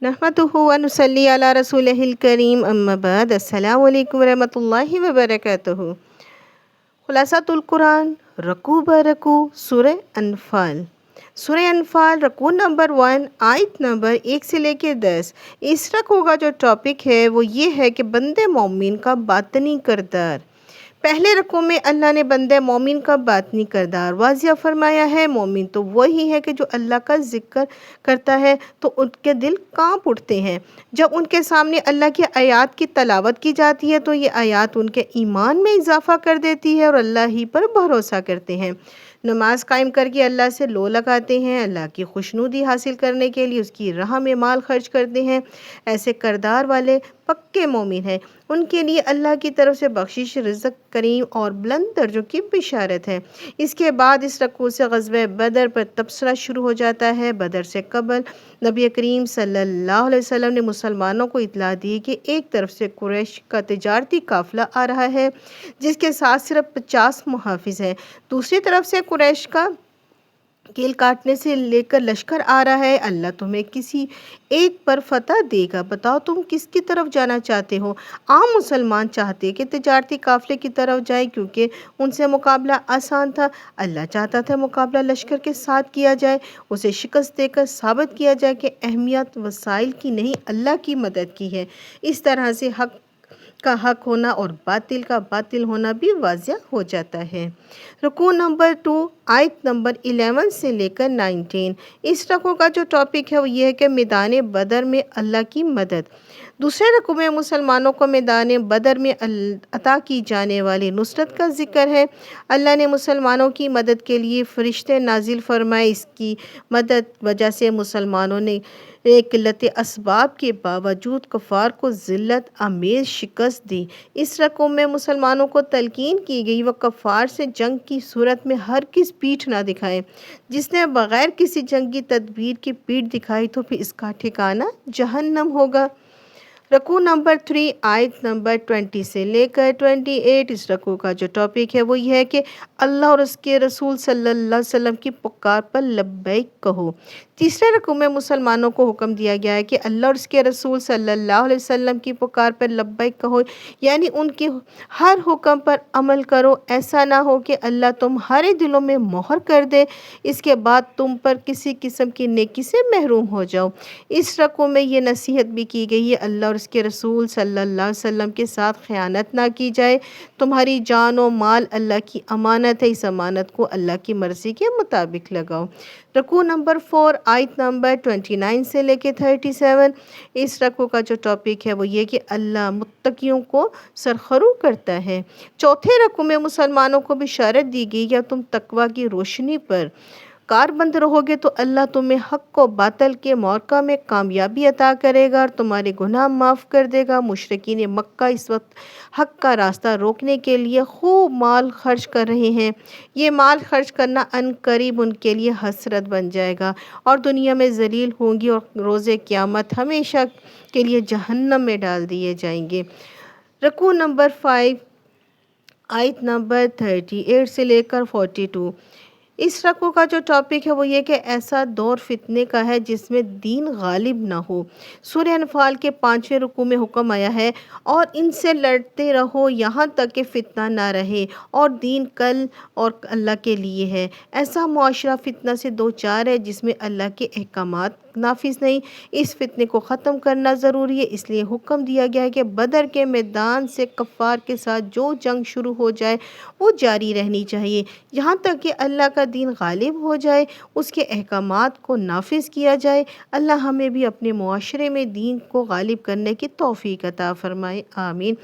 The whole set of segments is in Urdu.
نحمدہ و نصلی علی رسولہ الکریم اما بعد السلام علیکم ورحمۃ اللہ وبرکاتہ۔ خلاصۃ القرآن رکوع برکوع سورہ انفال۔ سورہ انفال رکوع نمبر 1 آیت نمبر 1 سے لے کے 10۔ اس رکوع کا جو ٹاپک ہے وہ یہ ہے کہ بندے مومن کا باطنی کردار۔ پہلے رکوع میں اللہ نے بندے مومن کا باطنی کردار واضح فرمایا ہے۔ مومن تو وہی ہے کہ جو اللہ کا ذکر کرتا ہے تو ان کے دل کانپ اٹھتے ہیں۔ جب ان کے سامنے اللہ کی آیات کی تلاوت کی جاتی ہے تو یہ آیات ان کے ایمان میں اضافہ کر دیتی ہے اور اللہ ہی پر بھروسہ کرتے ہیں۔ نماز قائم کر کے اللہ سے لو لگاتے ہیں، اللہ کی خوشنودی حاصل کرنے کے لیے اس کی راہ میں مال خرچ کرتے ہیں۔ ایسے کردار والے پکے مومن ہیں، ان کے لیے اللہ کی طرف سے بخشش، رزق کریم اور بلند درجوں کی بشارت ہے۔ اس کے بعد اس رکوع سے غزوہ بدر پر تبصرہ شروع ہو جاتا ہے۔ بدر سے قبل نبی کریم صلی اللہ علیہ وسلم نے مسلمانوں کو اطلاع دی کہ ایک طرف سے قریش کا تجارتی قافلہ آ رہا ہے جس کے ساتھ صرف 50 محافظ ہیں، دوسری طرف سے قریش کا کیل کاٹنے سے لے کر لشکر آ رہا ہے۔ اللہ تمہیں کسی ایک پر فتح دے گا، بتاؤ تم کس کی طرف جانا چاہتے ہو؟ عام مسلمان چاہتے کہ تجارتی قافلے کی طرف جائیں کیونکہ ان سے مقابلہ آسان تھا۔ اللہ چاہتا تھا مقابلہ لشکر کے ساتھ کیا جائے، اسے شکست دے کر ثابت کیا جائے کہ اہمیت وسائل کی نہیں اللہ کی مدد کی ہے۔ اس طرح سے حق کا حق ہونا اور باطل کا باطل ہونا بھی واضح ہو جاتا ہے۔ رکوع نمبر 2 آیت نمبر 11 سے لے کر 19۔ اس رکوع کا جو ٹاپک ہے وہ یہ ہے کہ میدان بدر میں اللہ کی مدد۔ دوسرے رکوع میں مسلمانوں کو میدان بدر میں عطا کی جانے والی نصرت کا ذکر ہے۔ اللہ نے مسلمانوں کی مدد کے لیے فرشتے نازل فرمائے۔ اس کی مدد وجہ سے مسلمانوں نے قلت اسباب کے باوجود کفار کو ذلت آمیز شکست دی۔ اس رکوع میں مسلمانوں کو تلقین کی گئی وہ کفار سے جنگ کی صورت میں ہرگز پیٹھ نہ دکھائیں۔ جس نے بغیر کسی جنگی تدبیر کے پیٹھ دکھائی تو پھر اس کا ٹھکانہ جہنم ہوگا۔ رکوع نمبر 3 آیت نمبر 20 سے لے کر 28۔ اس رکوع کا جو ٹاپک ہے وہ یہ ہے کہ اللہ اور اس کے رسول صلی اللہ علیہ وسلم کی پکار پر لبیک کہو۔ تیسرے رکوع میں مسلمانوں کو حکم دیا گیا ہے کہ اللہ اور اس کے رسول صلی اللہ علیہ وسلم کی پکار پر لبیک کہو، یعنی ان کے ہر حکم پر عمل کرو۔ ایسا نہ ہو کہ اللہ تمہارے دلوں میں مہر کر دے، اس کے بعد تم پر کسی قسم کی نیکی سے محروم ہو جاؤ۔ اس رکوع میں یہ نصیحت بھی کی گئی ہے اللہ اور اس کے رسول صلی اللہ علیہ وسلم کے ساتھ خیانت نہ کی جائے۔ تمہاری جان و مال اللہ کی امانت ہے، اس امانت کو اللہ کی مرضی کے مطابق لگاؤ۔ رکوع نمبر 4 آیت نمبر 29 سے لے کے 37۔ اس رکوع کا جو ٹاپک ہے وہ یہ کہ اللہ متقیوں کو سرخرو کرتا ہے۔ چوتھے رکوع میں مسلمانوں کو بشارت دی گئی کہ تم تقوی کی روشنی پر کاربند رہو گے تو اللہ تمہیں حق و باطل کے معرکہ میں کامیابی عطا کرے گا اور تمہارے گناہ معاف کر دے گا۔ مشرکین مکہ اس وقت حق کا راستہ روکنے کے لیے خوب مال خرچ کر رہے ہیں۔ یہ مال خرچ کرنا ان قریب ان کے لیے حسرت بن جائے گا اور دنیا میں ذلیل ہوں گی اور روز قیامت ہمیشہ کے لیے جہنم میں ڈال دیے جائیں گے۔ رکوع نمبر 5 آیت نمبر 38 سے لے کر 42۔ اس رکوع کا جو ٹاپک ہے وہ یہ کہ ایسا دور فتنے کا ہے جس میں دین غالب نہ ہو۔ سورہ انفال کے 5ویں رکوع میں حکم آیا ہے اور ان سے لڑتے رہو یہاں تک کہ فتنہ نہ رہے اور دین کل اور اللہ کے لیے ہے۔ ایسا معاشرہ فتنہ سے دوچار ہے جس میں اللہ کے احکامات نافذ نہیں۔ اس فتنے کو ختم کرنا ضروری ہے، اس لیے حکم دیا گیا ہے کہ بدر کے میدان سے کفار کے ساتھ جو جنگ شروع ہو جائے وہ جاری رہنی چاہیے یہاں تک کہ اللہ کا دین غالب ہو جائے، اس کے احکامات کو نافذ کیا جائے۔ اللہ ہمیں بھی اپنے معاشرے میں دین کو غالب کرنے کی توفیق عطا فرمائے، آمین۔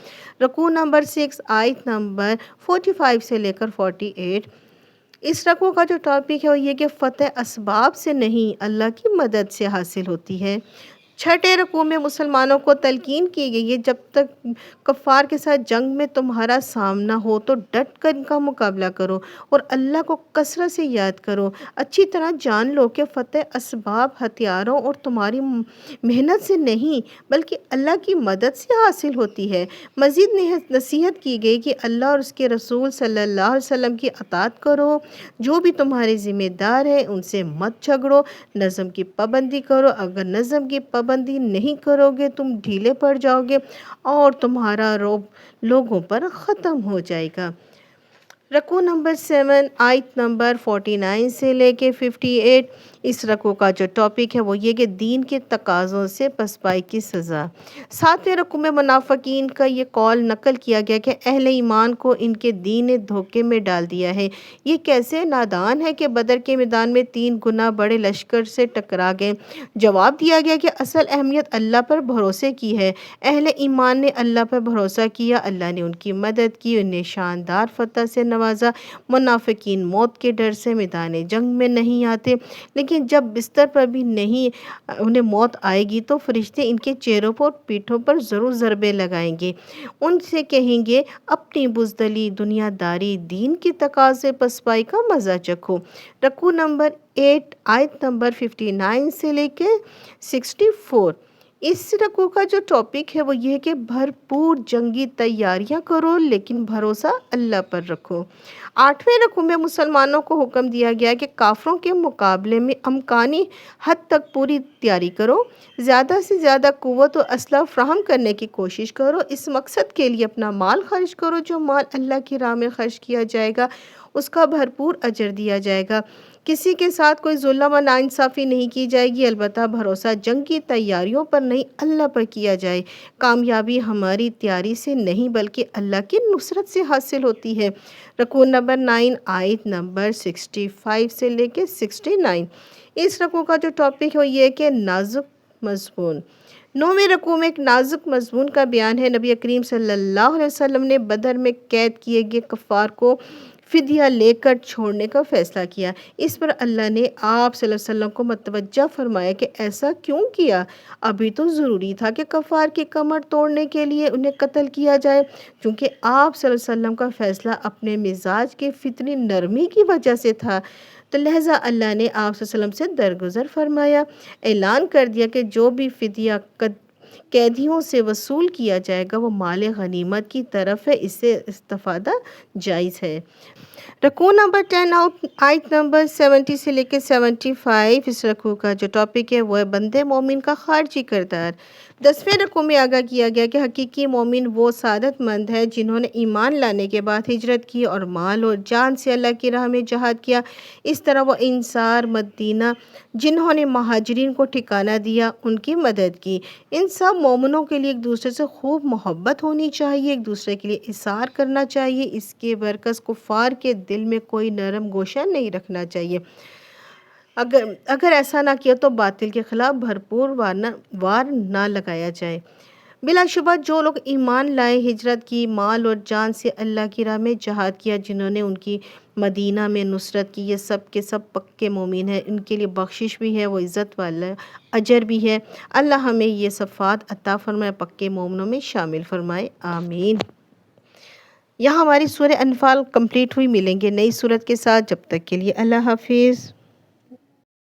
رکوع نمبر 6 آیت نمبر 45 سے لے کر 48۔ اس رکوع کا جو ٹاپک ہے وہ یہ کہ فتح اسباب سے نہیں اللہ کی مدد سے حاصل ہوتی ہے۔ چھٹے رکوع میں مسلمانوں کو تلقین کی گئی ہے جب تک کفار کے ساتھ جنگ میں تمہارا سامنا ہو تو ڈٹ کر ان کا مقابلہ کرو اور اللہ کو کثرت سے یاد کرو۔ اچھی طرح جان لو کہ فتح اسباب، ہتھیاروں اور تمہاری محنت سے نہیں بلکہ اللہ کی مدد سے حاصل ہوتی ہے۔ مزید نصیحت کی گئی کہ اللہ اور اس کے رسول صلی اللہ علیہ وسلم کی اطاعت کرو، جو بھی تمہارے ذمہ دار ہیں ان سے مت جھگڑو، نظم کی پابندی کرو، اگر نظم کی پابندی پابندی نہیں کرو گے تم ڈھیلے پڑ جاؤ گے اور تمہارا رعب لوگوں پر ختم ہو جائے گا۔ رکوع نمبر 7 آیت نمبر 49 سے لے کے 58، اس رکوع کا جو ٹاپک ہے وہ یہ کہ دین کے تقاضوں سے پسپائی کی سزا۔ 7ویں رکوع میں منافقین کا یہ قول نقل کیا گیا کہ اہل ایمان کو ان کے دین نے دھوکے میں ڈال دیا ہے، یہ کیسے نادان ہے کہ بدر کے میدان میں 3 گنا بڑے لشکر سے ٹکرا گئے۔ جواب دیا گیا کہ اصل اہمیت اللہ پر بھروسے کی ہے۔ اہل ایمان نے اللہ پر بھروسہ کیا، اللہ نے ان کی مدد کی، انہیں شاندار فتح سے نوازا۔ منافقین موت کے ڈر سے میدان جنگ میں نہیں آتے، لیکن جب بستر پر بھی نہیں انہیں موت آئے گی تو فرشتے ان کے چہروں پر پیٹھوں پر ضرور ضربیں لگائیں گے، ان سے کہیں گے اپنی بزدلی دنیا داری دین کی تقاضے پسپائی کا مزہ چکھو۔ رکوع نمبر 8 آیت نمبر 59 سے لے کے 64، اس رکوع کا جو ٹاپک ہے وہ یہ ہے کہ بھرپور جنگی تیاریاں کرو لیکن بھروسہ اللہ پر رکھو۔ 8ویں رکوع میں مسلمانوں کو حکم دیا گیا کہ کافروں کے مقابلے میں امکانی حد تک پوری تیاری کرو، زیادہ سے زیادہ قوت و اسلحہ فراہم کرنے کی کوشش کرو، اس مقصد کے لیے اپنا مال خرچ کرو، جو مال اللہ کی راہ میں خرچ کیا جائے گا اس کا بھرپور اجر دیا جائے گا، کسی کے ساتھ کوئی ظلم و ناانصافی نہیں کی جائے گی، البتہ بھروسہ جنگ کی تیاریوں پر نہیں اللہ پر کیا جائے، کامیابی ہماری تیاری سے نہیں بلکہ اللہ کی نصرت سے حاصل ہوتی ہے۔ رکوع نمبر 9 آیت نمبر 65 سے لے کے 69، اس رکوع کا جو ٹاپک ہے وہ یہ ہے کہ نازک مضمون۔ 9ویں رکوع میں ایک نازک مضمون کا بیان ہے۔ نبی کریم صلی اللہ علیہ وسلم نے بدر میں قید کیے گئے کفار کو فدیہ لے کر چھوڑنے کا فیصلہ کیا۔ اس پر اللہ نے آپ صلی اللہ علیہ وسلم کو متوجہ فرمایا کہ ایسا کیوں کیا؟ ابھی تو ضروری تھا کہ کفار کی کمر توڑنے کے لیے انہیں قتل کیا جائے، چونکہ آپ صلی اللہ علیہ وسلم کا فیصلہ اپنے مزاج کے فطری نرمی کی وجہ سے تھا، تو لہٰذا اللہ نے آپ صلی اللہ علیہ وسلم سے درگزر فرمایا، اعلان کر دیا کہ جو بھی فدیہ قیدیوں سے وصول کیا جائے گا وہ مال غنیمت کی طرف ہے، اس سے استفادہ جائز ہے۔ رکوع نمبر 10 آیت نمبر 70 سے لے کے 75، اس رکوع کا جو ٹاپک ہے وہ ہے بندے مومن کا خارجی کردار۔ 10ویں رکوع میں آگاہ کیا گیا کہ حقیقی مومن وہ سعادت مند ہے جنہوں نے ایمان لانے کے بعد ہجرت کی اور مال اور جان سے اللہ کی راہ میں جہاد کیا۔ اس طرح وہ انصار مدینہ جنہوں نے مہاجرین کو ٹھکانہ دیا ان کی مدد کی۔ ان سب مومنوں کے لیے ایک دوسرے سے خوب محبت ہونی چاہیے، ایک دوسرے کے لیے ایثار کرنا چاہیے، اس کے برعکس کفار کے دل میں کوئی نرم گوشہ نہیں رکھنا چاہیے۔ اگر ایسا نہ کیا تو باطل کے خلاف بھرپور وار نہ لگایا جائے۔ بلا شبہ جو لوگ ایمان لائے، ہجرت کی، مال اور جان سے اللہ کی راہ میں جہاد کیا، جنہوں نے ان کی مدینہ میں نصرت کی، یہ سب کے سب پکے مومن ہیں، ان کے لیے بخشش بھی ہے، وہ عزت والا اجر بھی ہے۔ اللہ ہمیں یہ صفات عطا فرمائے، پکے مومنوں میں شامل فرمائے، آمین۔ یہاں ہماری سورہ انفال کمپلیٹ ہوئی، ملیں گے نئی سورت کے ساتھ، جب تک کے لیے اللہ حافظ۔